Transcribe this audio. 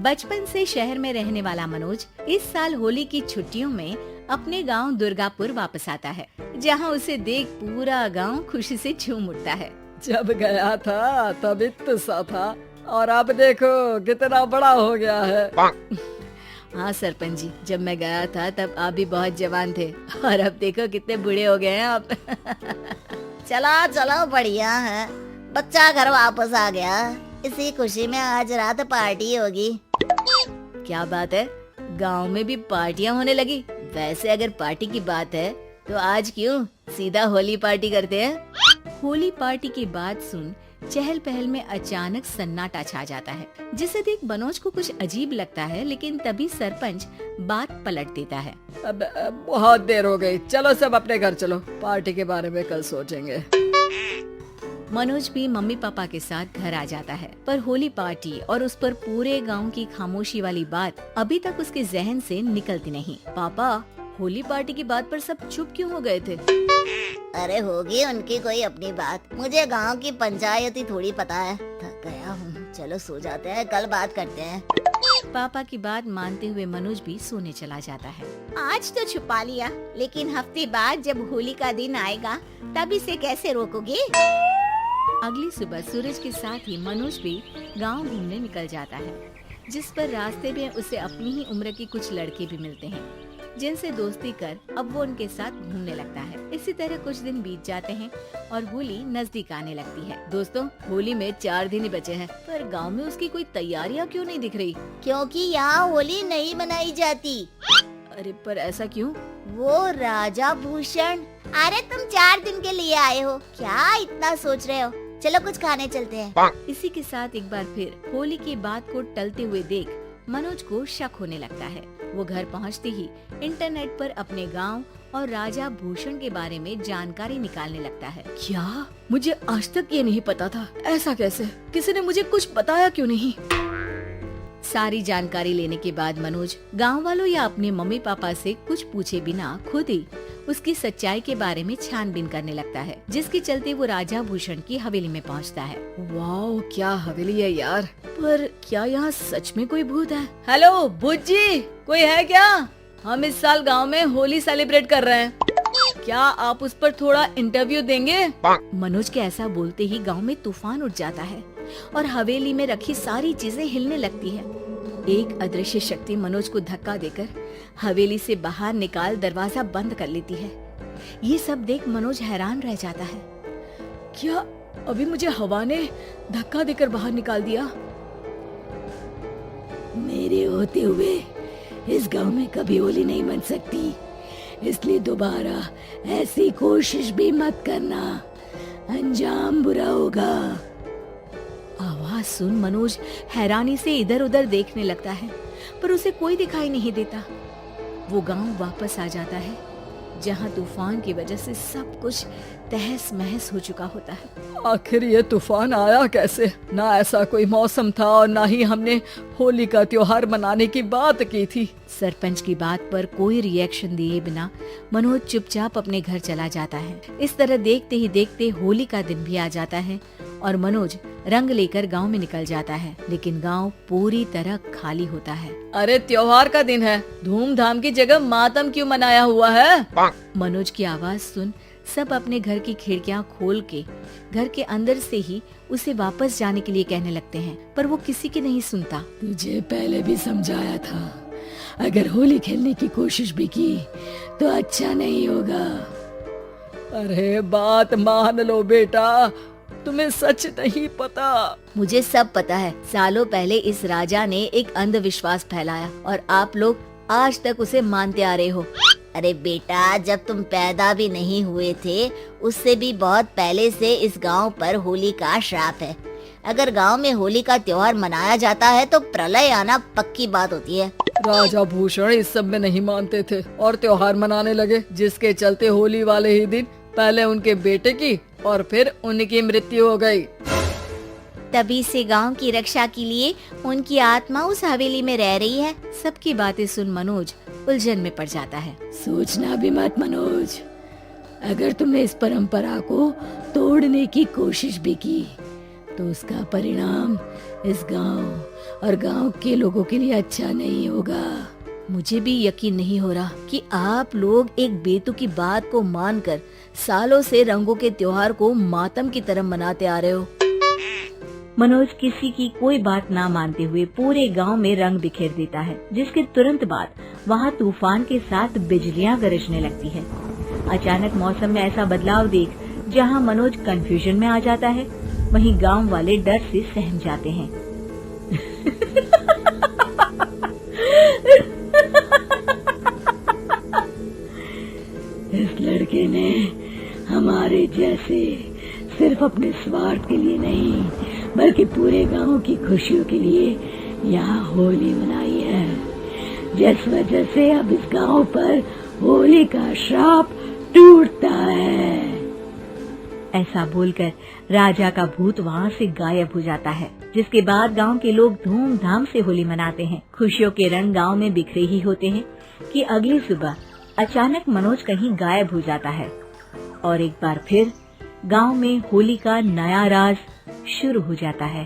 बचपन से शहर में रहने वाला मनोज इस साल होली की छुट्टियों में अपने गांव दुर्गापुर वापस आता है, जहां उसे देख पूरा गांव खुशी से झूम उठता है। जब गया था तब इतना सा था और अब देखो कितना बड़ा हो गया है। हाँ सरपंच जी, जब मैं गया था तब आप भी बहुत जवान थे और अब देखो कितने बूढ़े हो गए हैं आप। चलो चलो बढ़िया है, बच्चा घर वापस आ गया। इसी खुशी में आज रात पार्टी होगी। क्या बात है, गांव में भी पार्टियां होने लगी। वैसे अगर पार्टी की बात है तो आज क्यों सीधा होली पार्टी करते हैं। होली पार्टी की बात सुन चहल पहल में अचानक सन्नाटा छा जाता है, जिसे देख मनोज को कुछ अजीब लगता है, लेकिन तभी सरपंच बात पलट देता है। अब बहुत देर हो गई, चलो सब अपने घर चलो, पार्टी के बारे में कल सोचेंगे। मनोज भी मम्मी पापा के साथ घर आ जाता है, पर होली पार्टी और उस पर पूरे गांव की खामोशी वाली बात अभी तक उसके जहन से निकलती नहीं। पापा, होली पार्टी की बात पर सब चुप क्यों हो गए थे? अरे होगी उनकी कोई अपनी बात, मुझे गांव की पंचायती थोड़ी पता है। थक गया हूँ, चलो सो जाते हैं, कल बात करते हैं। पापा की बात मानते हुए मनोज भी सोने चला जाता है। आज तो छुपा लिया, लेकिन हफ्ते बाद जब होली का दिन आएगा तब इसे कैसे रोकोगे? अगली सुबह सूरज के साथ ही मनोज भी गांव घूमने निकल जाता है, जिस पर रास्ते में उसे अपनी ही उम्र के कुछ लड़के भी मिलते हैं, जिनसे दोस्ती कर अब वो उनके साथ घूमने लगता है। इसी तरह कुछ दिन बीत जाते हैं और होली नजदीक आने लगती है। दोस्तों, होली में 4 दिन ही बचे हैं, पर गांव में उसकी कोई तैयारियां क्यों नहीं दिख रही? क्योंकि यहाँ होली नहीं मनाई जाती। अरे पर ऐसा क्यों? वो राजा भूषण। अरे तुम 4 दिन के लिए आए हो, क्या इतना सोच रहे हो? चलो कुछ खाने चलते हैं। इसी के साथ एक बार फिर होली की बात को टलते हुए देख मनोज को शक होने लगता है। वो घर पहुंचते ही इंटरनेट पर अपने गांव और राजा भूषण के बारे में जानकारी निकालने लगता है। क्या? मुझे आज तक ये नहीं पता था। ऐसा कैसे? किसी ने मुझे कुछ बताया क्यों नहीं? सारी जानकारी लेने के बाद मनोज गांव वालों या अपने मम्मी पापा से कुछ पूछे बिना खुद ही उसकी सच्चाई के बारे में छानबीन करने लगता है, जिसके चलते वो राजा भूषण की हवेली में पहुंचता है। वाह, क्या हवेली है यार। पर क्या यहाँ सच में कोई भूत है? हेलो भूत जी, कोई है क्या? हम इस साल गांव में होली सेलिब्रेट कर रहे हैं, क्या आप उस पर थोड़ा इंटरव्यू देंगे? मनोज के ऐसा बोलते ही गांव में तूफान उठ जाता है और हवेली में रखी सारी चीजें हिलने लगती है। एक अदृश्य शक्ति मनोज को धक्का देकर हवेली से बाहर निकाल दरवाजा बंद कर लेती है। ये सब देख मनोज हैरान रह जाता है। क्या अभी मुझे हवा ने धक्का देकर बाहर निकाल दिया? मेरे होते हुए इस गांव में कभी होली नहीं बन सकती, इसलिए दोबारा ऐसी कोशिश भी मत करना, अंजाम बुरा होगा। आवाज सुन मनोज हैरानी से इधर उधर देखने लगता है, पर उसे कोई दिखाई नहीं देता। वो गांव वापस आ जाता है, जहां तूफान की वजह से सब कुछ तहस महस हो चुका होता है। आखिर ये तूफान आया कैसे? ना ऐसा कोई मौसम था और ना ही हमने होली का त्योहार मनाने की बात की थी। सरपंच की बात पर कोई रिएक्शन दिए बिना मनोज चुपचाप अपने घर चला जाता है। इस तरह देखते ही देखते होली का दिन भी आ जाता है और मनोज रंग लेकर गांव में निकल जाता है, लेकिन गांव पूरी तरह खाली होता है। अरे त्योहार का दिन है, धूमधाम की जगह मातम क्यों मनाया हुआ है? मनोज की आवाज सुन सब अपने घर की खिड़कियां खोल के घर के अंदर से ही उसे वापस जाने के लिए कहने लगते हैं, पर वो किसी की नहीं सुनता। तुझे पहले भी समझाया था, अगर होली खेलने की कोशिश भी की तो अच्छा नहीं होगा। अरे बात मान लो बेटा, तुम्हें सच नहीं पता। मुझे सब पता है। सालों पहले इस राजा ने एक अंधविश्वास फैलाया और आप लोग आज तक उसे मानते आ रहे हो। अरे बेटा, जब तुम पैदा भी नहीं हुए थे उससे भी बहुत पहले से इस गांव पर होली का श्राप है। अगर गांव में होली का त्योहार मनाया जाता है तो प्रलय आना पक्की बात होती है। राजा भूषण इस सब में नहीं मानते थे और त्योहार मनाने लगे, जिसके चलते होली वाले ही दिन पहले उनके बेटे की और फिर उनकी मृत्यु हो गई। तभी से गांव की रक्षा के लिए उनकी आत्मा उस हवेली में रह रही है। सबकी बातें सुन मनोज उलझन में पड़ जाता है। सोचना भी मत मनोज, अगर तुमने इस परंपरा को तोड़ने की कोशिश भी की तो उसका परिणाम इस गांव और गांव के लोगों के लिए अच्छा नहीं होगा। मुझे भी यकीन नहीं हो रहा कि आप लोग एक बेतुकी बात को मानकर सालों से रंगों के त्योहार को मातम की तरह मनाते आ रहे हो। मनोज किसी की कोई बात ना मानते हुए पूरे गांव में रंग बिखेर देता है, जिसके तुरंत बाद वहां तूफान के साथ बिजलियां गरजने लगती है। अचानक मौसम में ऐसा बदलाव देख जहां मनोज कंफ्यूजन में आ जाता है, वहीं गांव वाले डर से सहम जाते हैं। इस लड़के ने हमारे जैसे सिर्फ अपने स्वार्थ के लिए नहीं बल्कि पूरे गांव की खुशियों के लिए यहाँ होली मनाई है, जिस वजह से अब इस गांव पर होली का श्राप टूटता है। ऐसा बोलकर राजा का भूत वहाँ से गायब हो जाता है, जिसके बाद गांव के लोग धूमधाम से होली मनाते हैं। खुशियों के रंग गांव में बिखरे ही होते हैं कि अगली सुबह अचानक मनोज कहीं गायब हो जाता है और एक बार फिर गांव में होली का नया राज शुरू हो जाता है।